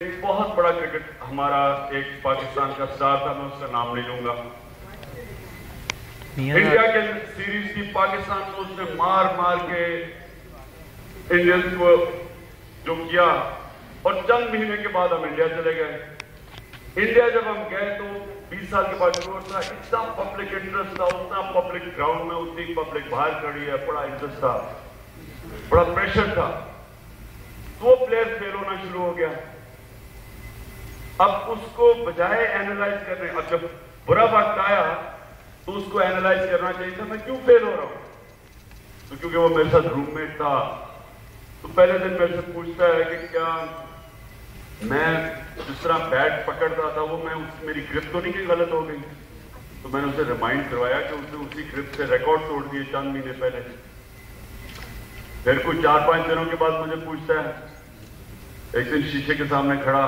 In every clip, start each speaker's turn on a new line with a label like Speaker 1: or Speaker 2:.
Speaker 1: ایک بہت بڑا کرکٹ ہمارا ایک پاکستان کا سٹار تھا، میں اس کا نام نہیں لوں گا۔ انڈیا کے سیریز کی پاکستان کو اس نے مار مار کے انڈین کو جو کیا، اور چند مہینے کے بعد ہم انڈیا چلے گئے۔ انڈیا جب ہم گئے تو 20 سال کے بعد تھا، اتنا پبلک انٹرسٹ تھا، اتنا پبلک گراؤنڈ میں اتنی پبلک باہر کھڑی ہے، بڑا انٹرسٹ تھا، بڑا پریشر تھا، تو وہ پلیئر فیل ہونا شروع ہو گیا۔ اب اس کو بجائے اینالائز کرنے، اب جب برا وقت آیا تو اس کو اینالائز کرنا چاہیے تھا میں کیوں فیل ہو رہا ہوں۔ تو کیونکہ وہ میرے ساتھ روم میٹ تھا، تو پہلے دن میرے سے پوچھتا ہے کہ کیا میں جس طرح بیٹ پکڑتا تھا وہ میری گرپ تو نہیں کہ غلط ہو گئی؟ تو میں نے اسے ریمائنڈ کروایا کہ اس نے اسی گرپ سے ریکارڈ توڑ دیے چند مہینے پہلے۔ پھر کچھ 4-5 دنوں کے بعد مجھے پوچھتا ہے، ایک دن شیشے کے سامنے کھڑا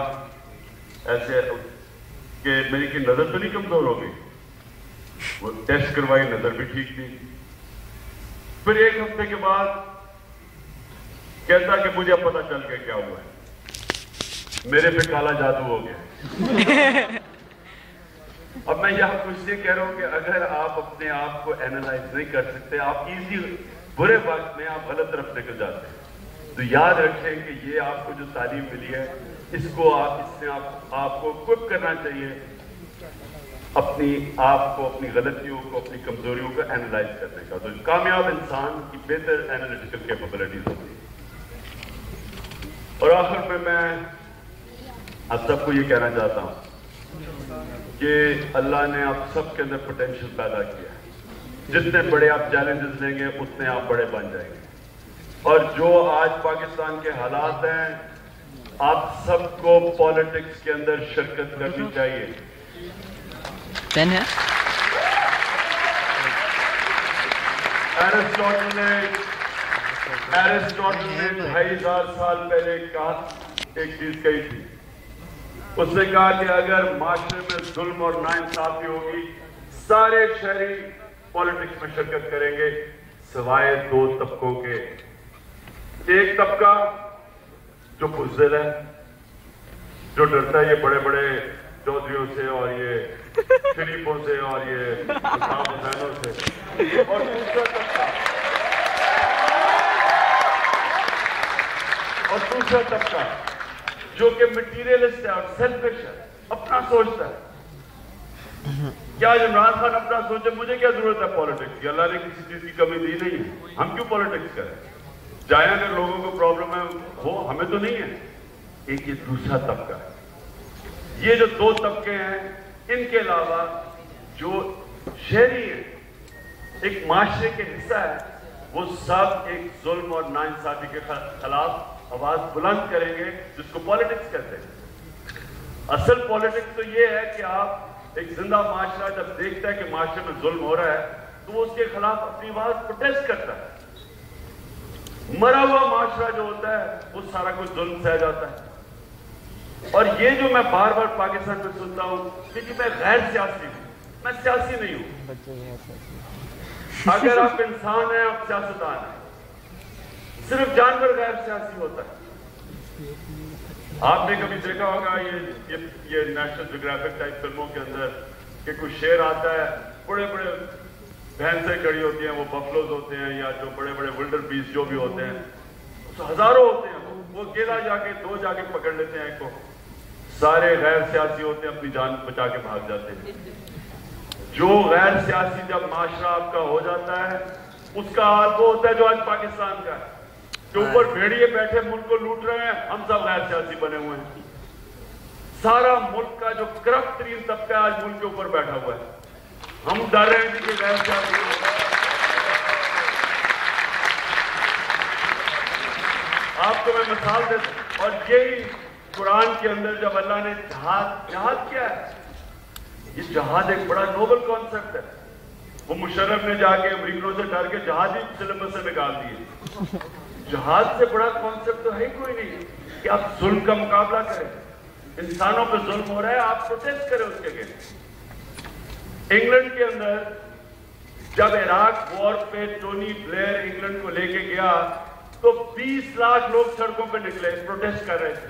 Speaker 1: ایسے کہ میری کی نظر تو نہیں کمزور ہو گئی؟ وہ ٹیسٹ کروائی، نظر بھی ٹھیک تھی۔ پھر ایک ہفتے کے بعد کہتا کہ مجھے اب پتا چل گیا کیا ہوا ہے، میرے پہ کالا جادو ہو گیا۔ اب میں یہاں کچھ یہ کہہ رہا ہوں کہ اگر آپ اپنے آپ کو اینالائز نہیں کر سکتے، آپ ایزی برے وقت میں آپ غلط طرف نکل جاتے ہیں، تو یاد رکھیں کہ یہ آپ کو جو تعلیم ملی ہے، اس سے آپ کو اکوپ کرنا چاہیے، اپنی آپ کو، اپنی غلطیوں کو، اپنی کمزوریوں کو اینالائز کرنے کا۔ تو کامیاب انسان کی بہتر اینالیٹیکل کیپیبلٹیز ہوتی ہے۔ اور آخر میں آپ سب کو یہ کہنا چاہتا ہوں کہ اللہ نے آپ سب کے اندر پوٹینشیل پیدا کیا ہے، جتنے بڑے آپ چیلنجز لیں گے اتنے آپ بڑے بن جائیں گے۔ اور جو آج پاکستان کے حالات ہیں، آپ سب کو پالیٹکس کے اندر شرکت کرنی چاہیے۔ ایرسٹوٹل نے 2500 سال پہلے ایک چیز کہی تھی، اس نے کہا کہ اگر معاشرے میں ظلم اور ناانصافی ہوگی، سارے شہری پالیٹکس میں شرکت کریں گے سوائے 2 طبقوں کے۔ ایک طبقہ جو بزدل ہے، جو ڈرتا ہے یہ بڑے بڑے چودھریوں سے اور یہ شریفوں سے اور یہ صاحب حسینوں سے، اور دوسرا طبقہ جو کہ مٹیریلسٹ ہے اور سیلفش ہے، اپنا سوچتا ہے۔ کیا عمران خان اپنا سوچے مجھے کیا ضرورت ہے پالیٹکس کی؟ اللہ نے کسی چیز کی کمی دی نہیں ہے، ہم کیوں پالیٹکس کریں؟ چاہے اگر لوگوں کو پرابلم ہے ہو، ہمیں تو نہیں ہے۔ ایک یہ دوسرا طبقہ ہے۔ یہ جو 2 طبقے ہیں، ان کے علاوہ جو شہری ہیں، ایک معاشرے کے حصہ ہے، وہ سب ایک ظلم اور ناانصافی کے خلاف آواز بلند کریں گے، جس کو پالیٹکس کہتے ہیں۔ اصل پالیٹکس تو یہ ہے کہ آپ ایک زندہ معاشرہ جب دیکھتا ہے کہ معاشرے میں ظلم ہو رہا ہے تو وہ اس کے خلاف اپنی آواز پروٹیسٹ کرتا ہے۔ مرا ہوا معاشرہ جو ہوتا ہے وہ سارا کچھ ظلم سہ جاتا ہے۔ اور یہ جو میں بار بار پاکستان میں سنتا ہوں کہ میں غیر سیاسی ہوں، میں سیاسی نہیں ہوں۔ اگر آپ انسان ہیں، آپ سیاستدان ہیں، صرف جانور غیر سیاسی ہوتا ہے۔ آپ نے کبھی دیکھا ہوگا یہ نیشنل جیوگرافک ٹائپ فلموں کے اندر کہ کوئی شیر آتا ہے، بڑے بڑے بھینسیں کھڑی ہوتی ہیں، وہ بفلوز ہوتے ہیں یا جو بڑے بڑے ولڈر بیسٹ جو بھی ہوتے ہیں، ہزاروں ہوتے ہیں، وہ اکیلا جا کے 2 جا کے پکڑ لیتے ہیں ایک کو۔ سارے غیر سیاسی ہوتے ہیں، اپنی جان بچا کے بھاگ جاتے ہیں۔ جو غیر سیاسی جب معاشرہ آپ کا ہو جاتا ہے، اس کا حال وہ ہوتا ہے جو آج پاکستان کا ہے، کہ اوپر بھیڑیے بیٹھے ملک کو لوٹ رہے ہیں، ہم سب غیر سیاسی بنے ہوئے ہیں۔ سارا ملک کا جو کرپٹ ترین طبقہ آج ملک کے اوپر بیٹھا ہوا ہے، ہم ڈر رہے ہیں کہ غیر سیاسی۔ آپ کو میں مثال دیتا ہوں، اور یہی قرآن کے اندر جب اللہ نے جہاد کیا ہے، یہ جہاد ایک بڑا نوبل کانسیپٹ ہے۔ وہ مشرف نے جا کے امریکنوں سے ڈر کے جہاد ہی سلیبس سے نکال دیے۔ جہاد سے بڑا کانسیپٹ تو ہے ہی کوئی نہیں کہ آپ ظلم کا مقابلہ کریں۔ انسانوں پہ ظلم ہو رہا ہے، آپ پروٹیسٹ کریں اس کے اگینسٹ۔ انگلینڈ کے اندر جب عراق وار پہ ٹونی بلیئر انگلینڈ کو لے کے گیا تو 20 لاکھ لوگ سڑکوں پہ نکلے، پروٹیسٹ کر رہے تھے۔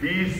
Speaker 1: 20